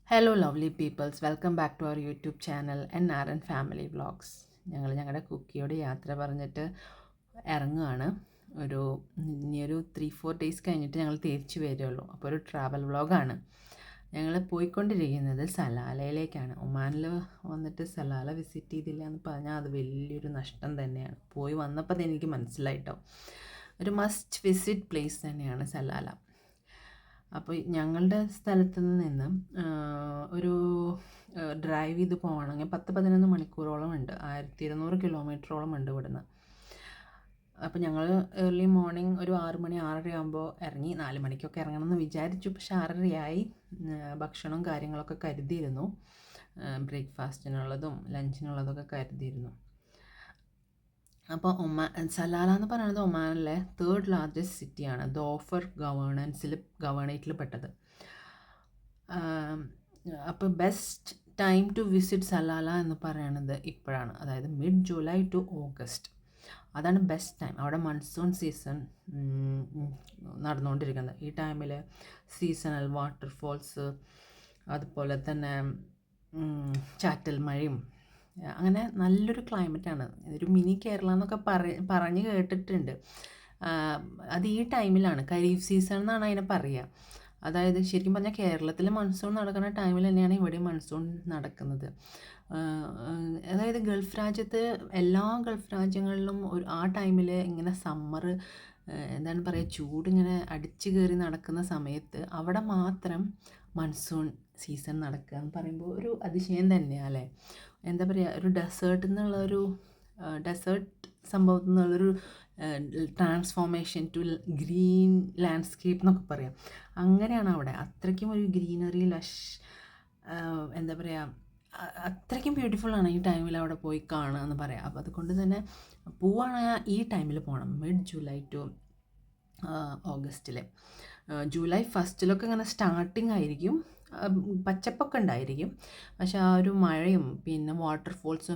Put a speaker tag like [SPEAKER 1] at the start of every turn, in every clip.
[SPEAKER 1] Hello lovely peoples, welcome back to our YouTube channel NRN family vlogs. ഞങ്ങളുടെ കുക്കിയോട് യാത്ര പറഞ്ഞിട്ട് ഇറങ്ങുകയാണ്. ഇനിയൊരു 3-4 ഡേയ്സ് കഴിഞ്ഞിട്ട് ഞങ്ങൾ തിരിച്ചു വരുള്ളൂ. അപ്പോൾ ഒരു ട്രാവൽ വ്ളോഗാണ്. ഞങ്ങൾ പോയിക്കൊണ്ടിരിക്കുന്നത് സലാലയിലേക്കാണ്. ഒമാനിൽ വന്നിട്ട് സലാല വിസിറ്റ് ചെയ്തില്ല എന്ന് പറഞ്ഞാൽ അത് വലിയൊരു നഷ്ടം തന്നെയാണ്. പോയി വന്നപ്പോൾ അതെനിക്ക് മനസ്സിലായിട്ടോ. ഒരു മസ്റ്റ് വിസിറ്റ് പ്ലേസ് തന്നെയാണ് സലാല. അപ്പോൾ ഞങ്ങളുടെ സ്ഥലത്ത് നിന്ന് ഒരു ഡ്രൈവ് ചെയ്ത് പോകണമെങ്കിൽ 10-11 മണിക്കൂറോളം ഉണ്ട്. 1200 കിലോമീറ്ററോളം ഉണ്ട് ഇവിടുന്ന്. അപ്പോൾ ഞങ്ങൾ ഏർലി മോർണിംഗ് ഒരു 6 മണി 6:30 ആകുമ്പോൾ ഇറങ്ങി. 4 മണിക്കൊക്കെ ഇറങ്ങണമെന്ന് വിചാരിച്ചു, പക്ഷേ 6:30 ഭക്ഷണവും കാര്യങ്ങളൊക്കെ കരുതിയിരുന്നു. ബ്രേക്ക്ഫാസ്റ്റിനുള്ളതും ലഞ്ചിനുള്ളതൊക്കെ കരുതിയിരുന്നു. അപ്പോൾ സലാല എന്ന് പറയുന്നത് ഒമാനിലെ 3rd ലാർജസ്റ്റ് സിറ്റിയാണ്. ദോഫർ ഗവേണേറ്റിൽ പെട്ടത്. അപ്പോൾ best time to visit Salalah എന്ന് പറയുന്നത് ഇപ്പോഴാണ്, അതായത് മിഡ് ജൂലൈ ടു ഓഗസ്റ്റ്. അതാണ് ബെസ്റ്റ് ടൈം. അവിടെ മൺസൂൺ സീസൺ നടന്നുകൊണ്ടിരിക്കുന്നത്. ഈ ടൈമിൽ സീസണൽ വാട്ടർഫോൾസ്, അതുപോലെ തന്നെ ചാറ്റൽ മഴയും, അങ്ങനെ നല്ലൊരു ക്ലൈമറ്റാണ്. ഒരു മിനി കേരള എന്നൊക്കെ പറഞ്ഞ് കേട്ടിട്ടുണ്ട്. അത് ഈ ടൈമിലാണ്, ഖരീഫ് സീസൺ എന്നാണ് അതിനെ പറയുക. അതായത് ശരിക്കും പറഞ്ഞാൽ കേരളത്തിൽ മൺസൂൺ നടക്കുന്ന ടൈമിൽ തന്നെയാണ് ഇവിടെ മൺസൂൺ നടക്കുന്നത്. അതായത് എല്ലാ ഗൾഫ് രാജ്യങ്ങളിലും ആ ടൈമിൽ ഇങ്ങനെ സമ്മർ, എന്താണ് പറയുക, ചൂടിങ്ങനെ അടിച്ചു കയറി നടക്കുന്ന സമയത്ത് അവിടെ മാത്രം മൺസൂൺ സീസൺ നടക്കുക എന്ന് പറയുമ്പോൾ ഒരു അതിശയം തന്നെയാണ് അല്ലേ. എന്താ പറയുക, ഒരു ഡെസേർട്ട് സംഭവത്തിൽ നിന്നുള്ളൊരു ട്രാൻസ്ഫോർമേഷൻ ടു ഗ്രീൻ ലാൻഡ്സ്കേപ്പ് എന്നൊക്കെ പറയാം. അങ്ങനെയാണ് അവിടെ. അത്രയ്ക്കും ഒരു ഗ്രീനറി എന്താ പറയുക, അത്രയ്ക്കും ബ്യൂട്ടിഫുള്ളാണ് ഈ ടൈമിൽ അവിടെ പോയി കാണുക എന്ന് പറയാം. അപ്പോൾ അതുകൊണ്ട് തന്നെ പോവുകയാണെങ്കിൽ ഈ ടൈമിൽ പോകണം, മിഡ് ജൂലൈ ടു ഓഗസ്റ്റിൽ. ജൂലൈ ഫസ്റ്റിലൊക്കെ ഇങ്ങനെ സ്റ്റാർട്ടിങ് ആയിരിക്കും, പച്ചപ്പൊക്കെ ഉണ്ടായിരിക്കും. പക്ഷെ ആ ഒരു മഴയും പിന്നെ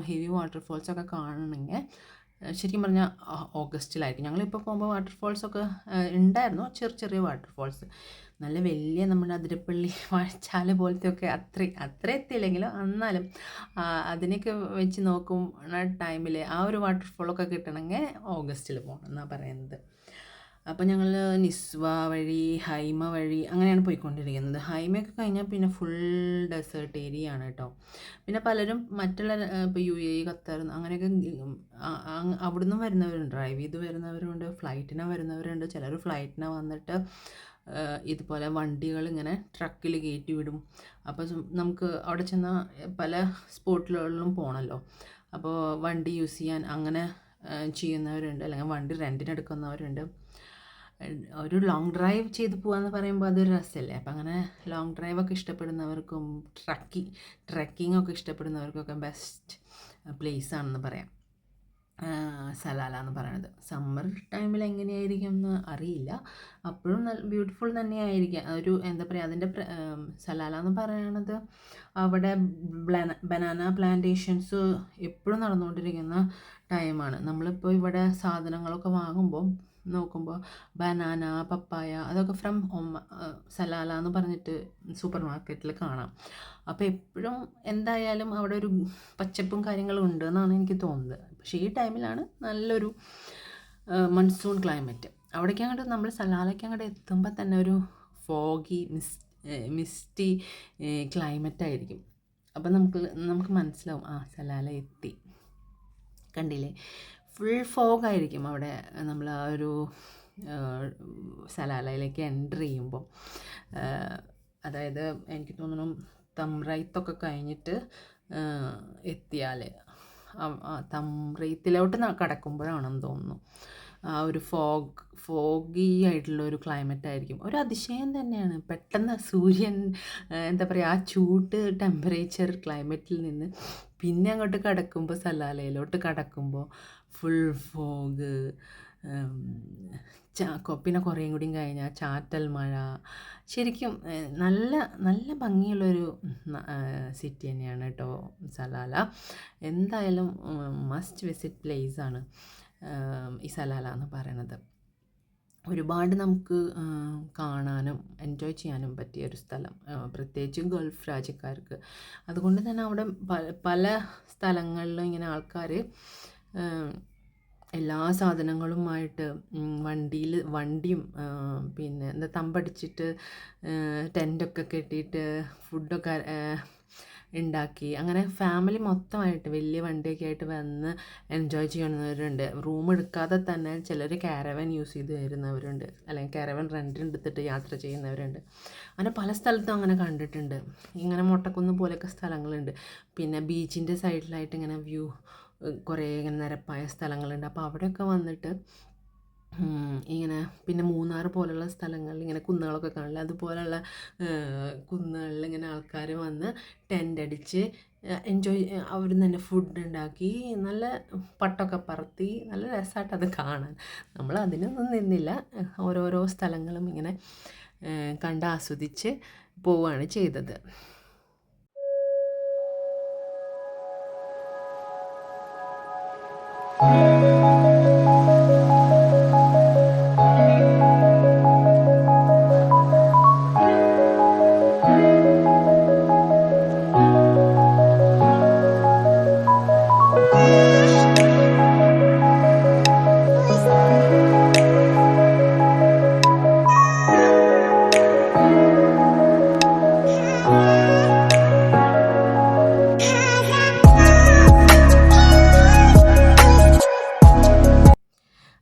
[SPEAKER 1] ഹെവി വാട്ടർഫോൾസൊക്കെ കാണണമെങ്കിൽ ശരിക്കും പറഞ്ഞാൽ ഓഗസ്റ്റിലായിരിക്കും. ഞങ്ങളിപ്പോൾ പോകുമ്പോൾ വാട്ടർഫോൾസൊക്കെ ഉണ്ടായിരുന്നു, ചെറിയ വാട്ടർഫോൾസ്. നല്ല വലിയ നമ്മുടെ അതിരപ്പള്ളി വാഴച്ചാൽ പോലത്തെയൊക്കെ അത്ര എത്തിയില്ലെങ്കിലും എന്നാലും അതിനൊക്കെ വെച്ച് നോക്കുന്ന ടൈമിൽ ആ ഒരു വാട്ടർഫോളൊക്കെ കിട്ടണമെങ്കിൽ ഓഗസ്റ്റിൽ പോകണം എന്നാണ് പറയുന്നത്. അപ്പോൾ ഞങ്ങൾ നിസ്വ വഴി ഹൈമ വഴി അങ്ങനെയാണ് പോയിക്കൊണ്ടിരിക്കുന്നത്. ഹൈമയൊക്കെ കഴിഞ്ഞാൽ പിന്നെ ഫുൾ ഡെസേർട്ട് ഏരിയ ആണ് കേട്ടോ. പിന്നെ പലരും മറ്റുള്ള ഇപ്പോൾ UAE, ഖത്തർ അങ്ങനെയൊക്കെ അവിടുന്ന് വരുന്നവരുണ്ട്, ഡ്രൈവ് ചെയ്ത് വരുന്നവരുണ്ട്, ഫ്ലൈറ്റിന് വരുന്നവരുണ്ട്. ചിലർ ഫ്ലൈറ്റിന് വന്നിട്ട് ഇതുപോലെ വണ്ടികൾ ഇങ്ങനെ ട്രക്കിൽ കയറ്റി വിടും. അപ്പോൾ നമുക്ക് അവിടെ ചെന്നാൽ പല സ്പോട്ടുകളിലും പോകണമല്ലോ. അപ്പോൾ വണ്ടി യൂസ് ചെയ്യാൻ അങ്ങനെ ചെയ്യുന്നവരുണ്ട്, അല്ലെങ്കിൽ വണ്ടി റെൻറ്റിനെടുക്കുന്നവരുണ്ട്. ഒരു ലോങ് ഡ്രൈവ് ചെയ്ത് പോകാമെന്ന് പറയുമ്പോൾ അതൊരു രസമല്ലേ. അപ്പം അങ്ങനെ ലോങ് ഡ്രൈവൊക്കെ ഇഷ്ടപ്പെടുന്നവർക്കും ട്രക്കിങ്ങൊക്കെ ഇഷ്ടപ്പെടുന്നവർക്കൊക്കെ ബെസ്റ്റ് പ്ലേസ് ആണെന്ന് പറയാം സലാല എന്ന് പറയുന്നത്. സമ്മർ ടൈമിൽ എങ്ങനെയായിരിക്കും എന്ന് അറിയില്ല, അപ്പോഴും നല്ല ബ്യൂട്ടിഫുൾ തന്നെയായിരിക്കാം. ഒരു എന്താ പറയുക, അതിൻ്റെ സലാല എന്ന് പറയുന്നത് അവിടെ ബനാന പ്ലാന്റേഷൻസ് എപ്പോഴും നടന്നുകൊണ്ടിരിക്കുന്ന ടൈമാണ്. നമ്മളിപ്പോൾ ഇവിടെ സാധനങ്ങളൊക്കെ വാങ്ങുമ്പോൾ നോക്കുമ്പോൾ ബനാന, പപ്പായ അതൊക്കെ ഫ്രം സലാല എന്ന് പറഞ്ഞിട്ട് സൂപ്പർ മാർക്കറ്റിൽ കാണാം. അപ്പോൾ എപ്പോഴും എന്തായാലും അവിടെ ഒരു പച്ചപ്പും കാര്യങ്ങളും ഉണ്ട് എന്നാണ് എനിക്ക് തോന്നുന്നത്. പക്ഷേ ഈ ടൈമിലാണ് നല്ലൊരു മൺസൂൺ ക്ലൈമറ്റ്. അവിടേക്ക് അങ്ങോട്ട് നമ്മൾ സലാലയ്ക്ക് അങ്ങോട്ട് എത്തുമ്പോൾ തന്നെ ഒരു ഫോഗി മിസ്റ്റി ക്ലൈമറ്റ് ആയിരിക്കും. അപ്പം നമുക്ക് മനസ്സിലാവും സലാല എത്തി. കണ്ടില്ലേ, ഫുൾ ഫോഗായിരിക്കും അവിടെ നമ്മൾ ആ ഒരു സലാലയിലേക്ക് എൻ്റർ ചെയ്യുമ്പോൾ. അതായത് എനിക്ക് തോന്നുന്നു തംറൈത്തൊക്കെ കഴിഞ്ഞിട്ട് എത്തിയാൽ തംറൈത്തിലോട്ട് കടക്കുമ്പോഴാണെന്ന് തോന്നുന്നു ആ ഒരു ഫോഗി ആയിട്ടുള്ളൊരു ക്ലൈമറ്റ് ആയിരിക്കും. ഒരു അതിശയം തന്നെയാണ്. പെട്ടെന്ന് സൂര്യൻ എന്താ പറയുക, ആ ചൂട് ടെമ്പറേച്ചർ ക്ലൈമറ്റിൽ നിന്ന് പിന്നെ അങ്ങോട്ട് കടക്കുമ്പോൾ സലാലയിലോട്ട് കടക്കുമ്പോൾ ഫുൾ ഫോഗ്, പിന്നെ കുറേയും കൂടിയും കഴിഞ്ഞാൽ ചാറ്റൽ മഴ. ശരിക്കും നല്ല നല്ല ഭംഗിയുള്ളൊരു സിറ്റി തന്നെയാണ് കേട്ടോ സലാല. എന്തായാലും മസ്റ്റ് വിസിറ്റ് പ്ലേസ് ആണ് ഈ സലാല എന്ന് പറയണത്. ഒരുപാട് നമുക്ക് കാണാനും എൻജോയ് ചെയ്യാനും പറ്റിയ ഒരു സ്ഥലം, പ്രത്യേകിച്ചും ഗൾഫ് രാജ്യക്കാർക്ക്. അതുകൊണ്ട് തന്നെ അവിടെ പല സ്ഥലങ്ങളിലും ഇങ്ങനെ ആൾക്കാർ എല്ലാ സാധനങ്ങളുമായിട്ട് വണ്ടിയും പിന്നെ എന്താ തമ്പടിച്ചിട്ട് ടെൻറ്റൊക്കെ കെട്ടിയിട്ട് ഫുഡൊക്കെ ഉണ്ടാക്കി അങ്ങനെ ഫാമിലി മൊത്തമായിട്ട് വലിയ വണ്ടിയൊക്കെ ആയിട്ട് വന്ന് എൻജോയ് ചെയ്യുന്നവരുണ്ട്. റൂം എടുക്കാതെ തന്നെ ചിലർ കാരവൻ യൂസ് ചെയ്ത് വരുന്നവരുണ്ട്, അല്ലെങ്കിൽ കാരവൻ റെൻ്റ് എടുത്തിട്ട് യാത്ര ചെയ്യുന്നവരുണ്ട്. അങ്ങനെ പല സ്ഥലത്തും അങ്ങനെ കണ്ടിട്ടുണ്ട്. ഇങ്ങനെ മൊട്ടക്കുന്ന് പോലെയൊക്കെ സ്ഥലങ്ങളുണ്ട്. പിന്നെ ബീച്ചിൻ്റെ സൈഡിലായിട്ട് ഇങ്ങനെ വ്യൂ കുറേ ഇങ്ങനെ നിരപ്പായ സ്ഥലങ്ങളുണ്ട്. അപ്പോൾ അവിടെയൊക്കെ വന്നിട്ട് ഇങ്ങനെ പിന്നെ മൂന്നാർ പോലുള്ള സ്ഥലങ്ങളിൽ ഇങ്ങനെ കുന്നുകളൊക്കെ കാണില്ല, അതുപോലെയുള്ള കുന്നുകളിൽ ഇങ്ങനെ ആൾക്കാർ വന്ന് ടെൻ്റ് അടിച്ച് എൻജോയ്, അവർ തന്നെ ഫുഡ് ഉണ്ടാക്കി നല്ല പട്ടൊക്കെ പറത്തി നല്ല രസമായിട്ട് അത് കാണാൻ. നമ്മൾ അതിനൊന്നും നിന്നില്ല, ഓരോരോ സ്ഥലങ്ങളും ഇങ്ങനെ കണ്ട് ആസ്വദിച്ച് പോവുകയാണ് ചെയ്തത്.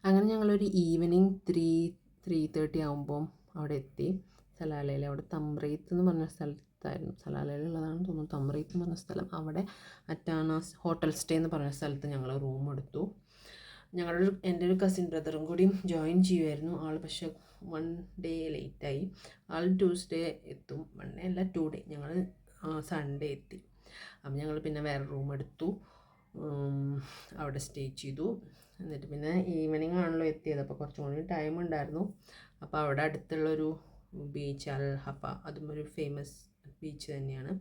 [SPEAKER 1] അങ്ങനെ ഞങ്ങളൊരു ഈവനിങ് 3:30 ആകുമ്പം അവിടെ എത്തി. സലാലയിൽ അവിടെ തമ്രീത്ത് എന്ന് പറഞ്ഞ സ്ഥലത്തായിരുന്നു, സലാലയിലുള്ളതാണെന്ന് തോന്നുന്നു, തമ്രീത്ത് എന്ന് പറഞ്ഞ സ്ഥലം. അവിടെ അറ്റാനാസ് ഹോട്ടൽ സ്റ്റേ എന്ന് പറഞ്ഞ സ്ഥലത്ത് ഞങ്ങൾ റൂം എടുത്തു. എൻ്റെ ഒരു കസിൻ ബ്രദറും കൂടി ജോയിൻ ചെയ്യുമായിരുന്നു. ആൾ പക്ഷേ 1 ഡേ ലേറ്റായി. ആൾ ട്യൂസ്ഡേ എത്തും, 1 ഡേ അല്ല 2 ഡേ. ഞങ്ങൾ സൺഡേ എത്തി. അപ്പം ഞങ്ങൾ പിന്നെ വേറെ റൂം എടുത്തു, അവിടെ സ്റ്റേ ചെയ്തു. എന്നിട്ട് പിന്നെ ഈവനിങ് ആണല്ലോ എത്തിയത്, അപ്പോൾ കുറച്ചും കൂടി ടൈം ഉണ്ടായിരുന്നു. അപ്പോൾ അവിടെ അടുത്തുള്ളൊരു ബീച്ച് അൽ ഹഫ, അതും ഒരു ഫേമസ് ബീച്ച് തന്നെയാണ്.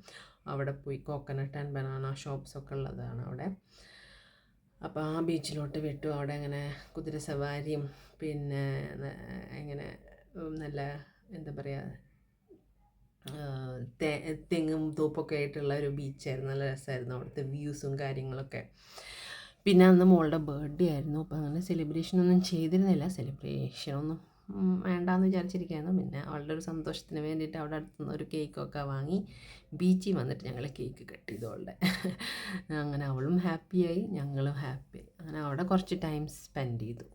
[SPEAKER 1] അവിടെ പോയി കോക്കനട്ട് ആൻഡ് ബനാന ഷോപ്സൊക്കെ ഉള്ളതാണ് അവിടെ. അപ്പോൾ ആ ബീച്ചിലോട്ട് വിട്ടു. അവിടെ അങ്ങനെ കുതിര സവാരിയും പിന്നെ ഇങ്ങനെ നല്ല എന്താ പറയുക തെങ്ങും തോപ്പൊക്കെ ആയിട്ടുള്ള ഒരു ബീച്ചായിരുന്നു. നല്ല രസമായിരുന്നു അവിടുത്തെ വ്യൂസും കാര്യങ്ങളൊക്കെ. പിന്നെ അന്ന് മോളുടെ ബർത്ത്ഡേ ആയിരുന്നു, അപ്പോൾ അങ്ങനെ സെലിബ്രേഷനൊന്നും ചെയ്തിരുന്നില്ല. സെലിബ്രേഷനൊന്നും വേണ്ടാന്ന് വിചാരിച്ചിരിക്കുകയായിരുന്നു. പിന്നെ അവളുടെ ഒരു സന്തോഷത്തിന് വേണ്ടിയിട്ട് അവിടെ അടുത്തുനിന്ന് ഒരു കേക്കൊക്കെ വാങ്ങി ബീച്ചിൽ വന്നിട്ട് ഞങ്ങൾ കേക്ക് കട്ട് ചെയ്തു അവളുടെ. അങ്ങനെ അവളും ഹാപ്പിയായി, ഞങ്ങളും ഹാപ്പിയായി. അങ്ങനെ അവിടെ കുറച്ച് ടൈം സ്പെൻഡ് ചെയ്തു.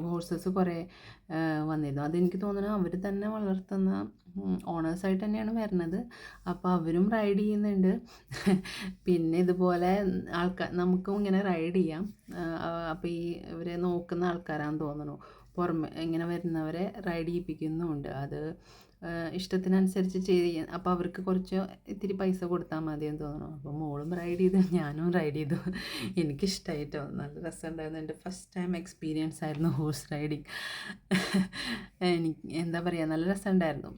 [SPEAKER 1] ഹോഴ്സസ് കുറേ വന്നിരുന്നു. അതെനിക്ക് തോന്നുന്നു അവർ തന്നെ വളർത്തുന്ന ഓണേഴ്സായിട്ട് തന്നെയാണ് വരുന്നത്. അപ്പോൾ അവരും റൈഡ് ചെയ്യുന്നുണ്ട്. പിന്നെ ഇതുപോലെ നമുക്കും ഇങ്ങനെ റൈഡ് ചെയ്യാം. അപ്പോൾ ഇവരെ നോക്കുന്ന ആൾക്കാരാണെന്ന് തോന്നുന്നു, പുറമെ ഇങ്ങനെ വരുന്നവരെ റൈഡ് ചെയ്യിപ്പിക്കുന്നുമുണ്ട്. അത് ഇഷ്ടത്തിനനുസരിച്ച് ചെയ്യാൻ. അപ്പോൾ അവർക്ക് കുറച്ച് ഇത്തിരി പൈസ കൊടുത്താൽ മതിയെന്ന് തോന്നുന്നു. അപ്പോൾ മോളും റൈഡ് ചെയ്തു, ഞാനും റൈഡ് ചെയ്തു. എനിക്കിഷ്ടമായി കേട്ടോ, നല്ല രസമുണ്ടായിരുന്നു. എൻ്റെ ഫസ്റ്റ് ടൈം എക്സ്പീരിയൻസ് ആയിരുന്നു ഹോഴ്സ് റൈഡിങ്. എനിക്ക് എന്താ പറയുക, നല്ല രസമുണ്ടായിരുന്നു.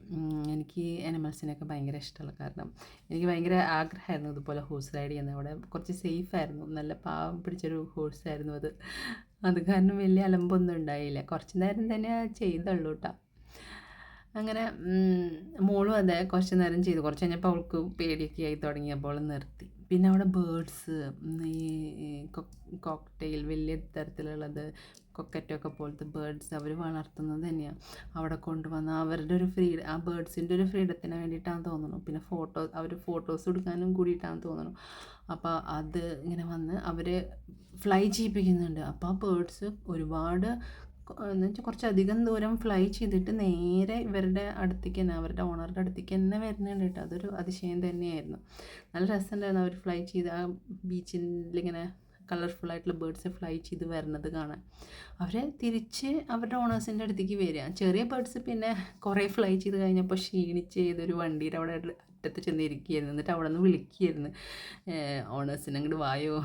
[SPEAKER 1] എനിക്ക് അനിമൽസിനെയൊക്കെ ഭയങ്കര ഇഷ്ടമുള്ള കാരണം എനിക്ക് ഭയങ്കര ആഗ്രഹമായിരുന്നു ഇതുപോലെ ഹോഴ്സ് റൈഡ് ചെയ്യുന്നത്. അവിടെ കുറച്ച് സേഫായിരുന്നു, നല്ല പാവം പിടിച്ചൊരു ഹോഴ്സായിരുന്നു അത്. അത് കാരണം വലിയ അലമ്പൊന്നും ഉണ്ടായില്ല. കുറച്ച് നേരം തന്നെ ചെയ്തുള്ളൂ കേട്ടോ. അങ്ങനെ മോളും അതെ കുറച്ച് നേരം ചെയ്തു. കുറച്ച് കഴിഞ്ഞപ്പോൾ അവൾക്ക് പേടിയൊക്കെ ആയി തുടങ്ങിയപ്പോൾ നിർത്തി. പിന്നെ അവിടെ ബേർഡ്സ്, ഈ കോക്ടെയിൽ വലിയ തരത്തിലുള്ളത് കൊക്കറ്റൊക്കെ പോലത്തെ ബേർഡ്സ് അവർ വളർത്തുന്നത് തന്നെയാണ്. അവിടെ കൊണ്ടുവന്ന് അവരുടെ ഒരു ആ ബേർഡ്സിൻ്റെ ഒരു ഫ്രീഡത്തിന് വേണ്ടിയിട്ടാണെന്ന് തോന്നുന്നു. പിന്നെ അവർ ഫോട്ടോസ് എടുക്കാനും കൂടിയിട്ടാണെന്ന് തോന്നുന്നു. അപ്പോൾ അത് ഇങ്ങനെ വന്ന് അവർ ഫ്ലൈ ചെയ്യിപ്പിക്കുന്നുണ്ട്. അപ്പോൾ ആ ബേർഡ്സ് ഒരുപാട് എന്ന് വെച്ചാൽ കുറച്ചധികം ദൂരം ഫ്ലൈ ചെയ്തിട്ട് നേരെ ഇവരുടെ അടുത്തേക്ക് തന്നെ, അവരുടെ ഓണറുടെ അടുത്തേക്ക് തന്നെ വരുന്നുണ്ട് കേട്ടോ. അതൊരു അതിശയം തന്നെയായിരുന്നു. നല്ല രസമുണ്ടായിരുന്നു അവർ ഫ്ലൈ ചെയ്ത് ആ ബീച്ചിലിങ്ങനെ കളർഫുള്ളായിട്ടുള്ള ബേർഡ്സ് ഫ്ലൈ ചെയ്ത് വരുന്നത് കാണാൻ. അവർ തിരിച്ച് അവരുടെ ഓണേഴ്സിൻ്റെ അടുത്തേക്ക് വരിക. ചെറിയ ബേർഡ്സ് പിന്നെ കുറേ ഫ്ലൈ ചെയ്ത് കഴിഞ്ഞപ്പോൾ ക്ഷീണിച്ച് ഏതൊരു വണ്ടിയുടെ അവിടെ അറ്റത്ത് ചെന്നിരിക്കുകയായിരുന്നു. എന്നിട്ട് അവിടെ നിന്ന് വിളിക്കുകയായിരുന്നു ഓണേഴ്സിനെ, അങ്ങോട്ട് വായോ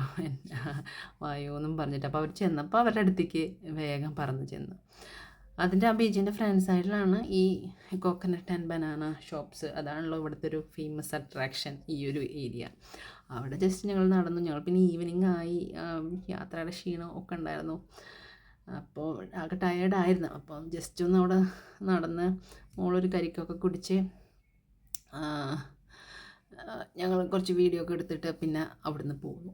[SPEAKER 1] വായോ എന്നും പറഞ്ഞിട്ട്. അപ്പോൾ അവർ ചെന്നപ്പോൾ അവരുടെ അടുത്തേക്ക് വേഗം പറന്ന് ചെന്നു. അതിൻ്റെ ആ ബീച്ചിൻ്റെ ഫ്രണ്ട് സൈഡിലാണ് ഈ കോക്കനട്ട് ആൻഡ് ബനാന ഷോപ്സ്. അതാണല്ലോ ഇവിടുത്തെ ഒരു ഫേമസ് അട്രാക്ഷൻ, ഈ ഒരു ഏരിയ. അവിടെ ജസ്റ്റ് ഞങ്ങൾ നടന്നു. ഞങ്ങൾ പിന്നെ ഈവനിങ് ആയി, യാത്രയുടെ ക്ഷീണം ഒക്കെ ഉണ്ടായിരുന്നു. അപ്പോൾ ആകെ ടയേർഡായിരുന്നു. അപ്പോൾ ജസ്റ്റ് ഒന്ന് അവിടെ നടന്ന് മോളൊരു കരിക്കൊക്കെ കുടിച്ച് ഞങ്ങൾ കുറച്ച് വീഡിയോ ഒക്കെ എടുത്തിട്ട് പിന്നെ അവിടുന്ന് പോന്നു.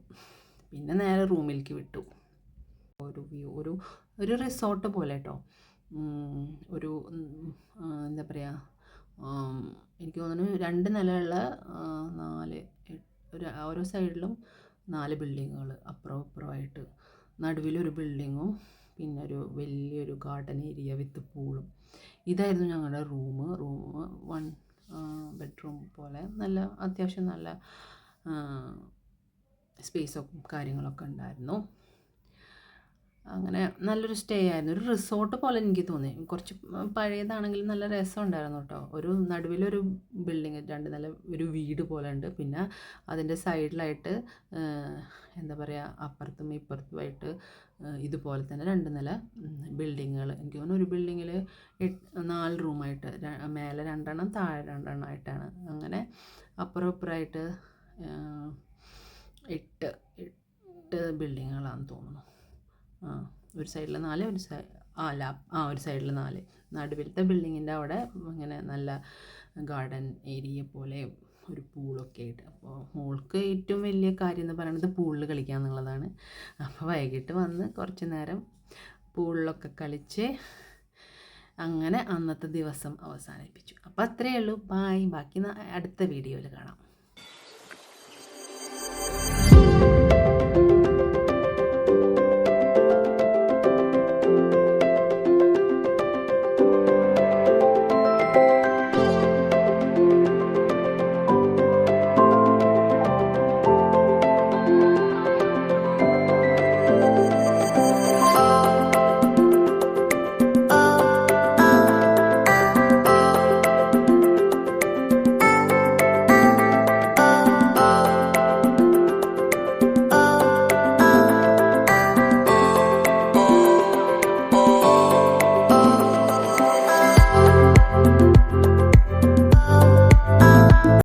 [SPEAKER 1] പിന്നെ നേരെ റൂമിലേക്ക് വിട്ടു. ഒരു റിസോർട്ട് പോലെ കേട്ടോ. ഒരു എന്താ പറയുക, എനിക്ക് തോന്നുന്നു 2 നിലയുള്ള 4 ഓരോ സൈഡിലും 4 ബിൽഡിങ്ങുകൾ അപ്പുറവും ഇപ്പുറമായിട്ട്. നടുവിലൊരു ബിൽഡിങ്ങും പിന്നെ ഒരു വലിയൊരു ഗാർഡൻ ഏരിയ വിത്ത് പൂളും. ഇതായിരുന്നു ഞങ്ങളുടെ റൂം. 1 ബെഡ്റൂം പോലെ നല്ല അത്യാവശ്യം നല്ല സ്പേസൊക്കെ കാര്യങ്ങളൊക്കെ ഉണ്ടായിരുന്നു. അങ്ങനെ നല്ലൊരു സ്റ്റേ ആയിരുന്നു. ഒരു റിസോർട്ട് പോലെ എനിക്ക് തോന്നി. കുറച്ച് പഴയതാണെങ്കിലും നല്ല രസമുണ്ടായിരുന്നു കേട്ടോ. ഒരു നടുവിലൊരു ബിൽഡിങ്, 2 നില ഒരു വീട് പോലെ ഉണ്ട്. പിന്നെ അതിൻ്റെ സൈഡിലായിട്ട് എന്താ പറയുക, അപ്പുറത്തും ഇപ്പുറത്തുമായിട്ട് ഇതുപോലെ തന്നെ 2 നില ബിൽഡിങ്ങുകൾ. എനിക്ക് തോന്നുന്നു ഒരു ബിൽഡിങ്ങിൽ 4 റൂമായിട്ട്, മേലെ 2 താഴെ 2 ആയിട്ടാണ്. അങ്ങനെ അപ്പുറം ഇപ്പുറമായിട്ട് 8 ബിൽഡിങ്ങുകളാണെന്ന് തോന്നുന്നു. ഒരു സൈഡിൽ 4, ഒരു സൈഡിൽ 4. നടുവിലത്തെ ബിൽഡിങ്ങിൻ്റെ അവിടെ ഇങ്ങനെ നല്ല ഗാർഡൻ ഏരിയ പോലെ ഒരു പൂളൊക്കെ ആയിട്ട്. അപ്പോൾ മോൾക്ക് ഏറ്റവും വലിയ കാര്യം എന്ന് പറയുന്നത് പൂളിൽ കളിക്കുക എന്നുള്ളതാണ്. അപ്പോൾ വൈകിട്ട് വന്ന് കുറച്ച് നേരം പൂളിലൊക്കെ കളിച്ച് അങ്ങനെ അന്നത്തെ ദിവസം അവസാനിപ്പിച്ചു. അപ്പോൾ അത്രയേ ഉള്ളൂ. ബാക്കി അടുത്ത വീഡിയോയിൽ കാണാം.